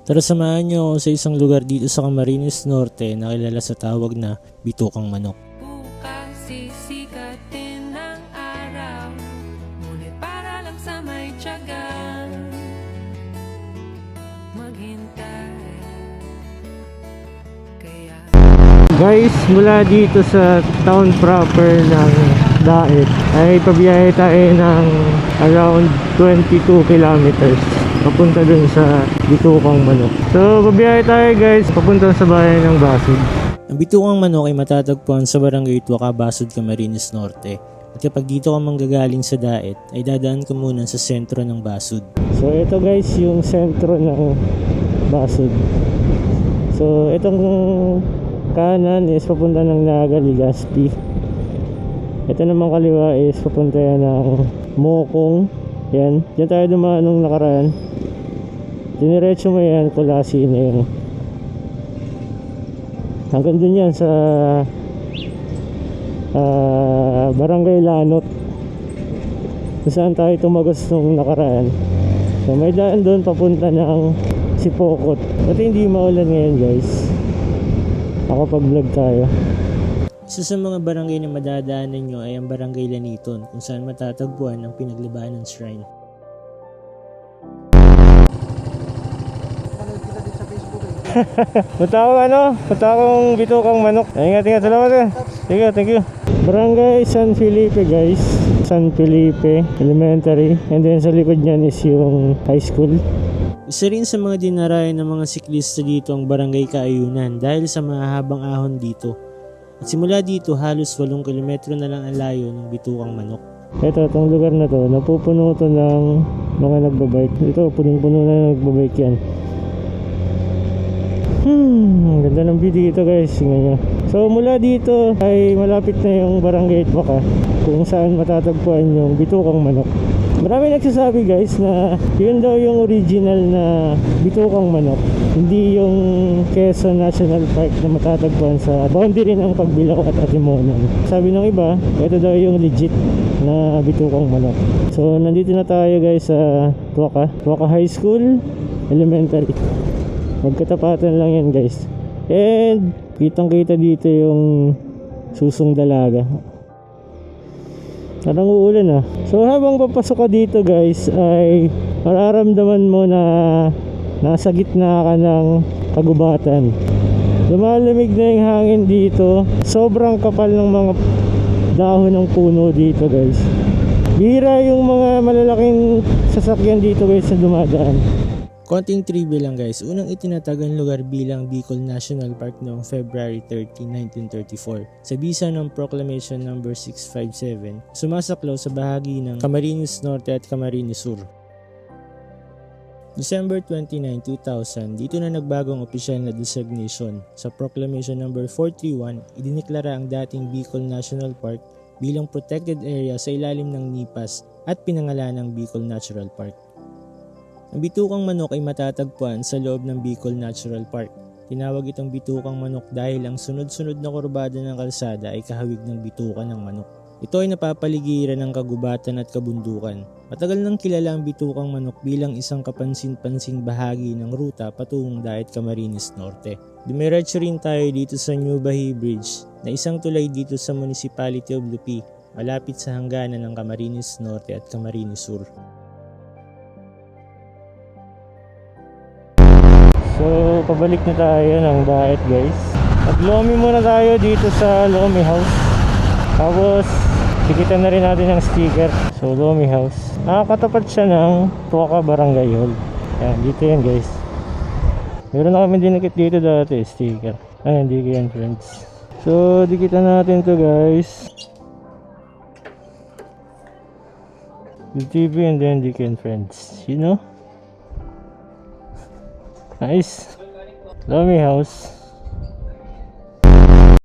Tara samahan niyo ako sa isang lugar dito sa Camarines Norte na kilala sa tawag na Bitukang Manok. Bukas sisikatin ng araw, ngunit para lang sa may tiyaga maghintay. Kaya Guys, mula dito sa town proper ng Daet ay pabiyahe tayo ng around 22 kilometers papunta dun sa Bitukang Manok. So pabiyahe tayo guys papunta sa bayan ng Basud. Ang Bitukang Manok ay matatagpuan sa Barangay Tuaca, Basud, Camarines Norte. At kapag dito ka manggagaling sa Daet ay dadaan ka muna sa sentro ng Basud. So ito guys yung sentro ng Basud. So itong kanan is papunta ng Naga, Legazpi. Ito naman kaliwa is papunta yan ng Mokong. Yan, dyan tayo dumaan nung nakaraan. Diniretso mo yan, Kulasi na yun. Hanggang dun yan sa Barangay Lanot, kung saan tayo tumagos nung nakaraan. So may daan doon papunta ng Sipokot. Pati hindi maulan ngayon guys, ako pag vlog tayo. Isa sa mga barangay na madadaanan nyo ay ang Barangay Laniton, kung saan matatagpuan ang Pinaglibaanan Shrine. Punta akong Bitukang Manok. Ingat, salamat. Thank you. Barangay San Felipe guys, San Felipe Elementary, and then sa likod niyan is yung high school. Isa rin sa mga dinarayan ng mga siklista dito ang Barangay Kaayunan dahil sa mahahabang ahon dito. At simula dito halos 8 kilometro na lang ang layo ng Bitukang Manok. Itong lugar na to, napupuno to ng mga nagbabike. Ito, punong-puno na nagbabike yan. Ganda ng view dito guys, tingnan nyo. So mula dito ay malapit na yung Barangay Tuaca, kung saan matatagpuan yung Bitukang Manok. Marami nagsasabi guys na yun daw yung original na Bitukang Manok, hindi yung Quezon National Park na matatagpuan sa boundary ng Pagbilao at Atimonan. Sabi ng iba, ito daw yung legit na Bitukang Manok. So nandito na tayo guys sa Tuaca High School Elementary. Magkatapatan lang yan guys. And kitang kita dito yung Susong Dalaga. Parang uulan ah. So habang papasok ka dito guys ay mararamdaman mo na nasa gitna ka ng kagubatan. Lumalamig na yung hangin dito. Sobrang kapal ng mga dahon ng puno dito guys. Bihira yung mga malalaking sasakyan dito guys na dumadaan. Konting trivia lang guys, unang itinatag ang lugar bilang Bicol National Park noong February 30, 1934 sa bisa ng Proclamation No. 657, sumasaklaw sa bahagi ng Camarines Norte at Camarines Sur. December 29, 2000, dito na nagbagong opisyal na designation. Sa Proclamation No. 431, idineklara ang dating Bicol National Park bilang protected area sa ilalim ng NIPAS at pinangalan ng Bicol Natural Park. Ang Bitukang Manok ay matatagpuan sa loob ng Bicol Natural Park. Tinawag itong Bitukang Manok dahil ang sunod-sunod na kurbada ng kalsada ay kahawig ng bituka ng manok. Ito ay napapaligiran ng kagubatan at kabundukan. Matagal nang kilala ang Bitukang Manok bilang isang kapansin-pansing bahagi ng ruta patungong Daet, Camarines Norte. Dumiretso rin tayo dito sa New Bahi Bridge na isang tulay dito sa Municipality of Lupi, malapit sa hangganan ng Camarines Norte at Camarines Sur. So, pabalik na tayo ng Daet guys. Mag-lomi muna tayo dito sa Lomi House. Tapos, dikitan na rin natin ng sticker. So, Lomi House. Nakakatapat siya ng Tuaca Barangay Hall. Yan, dito yan guys. Meron na kami dinikit dito dati, sticker. Ayan, di ko yan friends. So, dikitan natin to guys. TV and then dikitan friends. You know? Nice. Lomi House.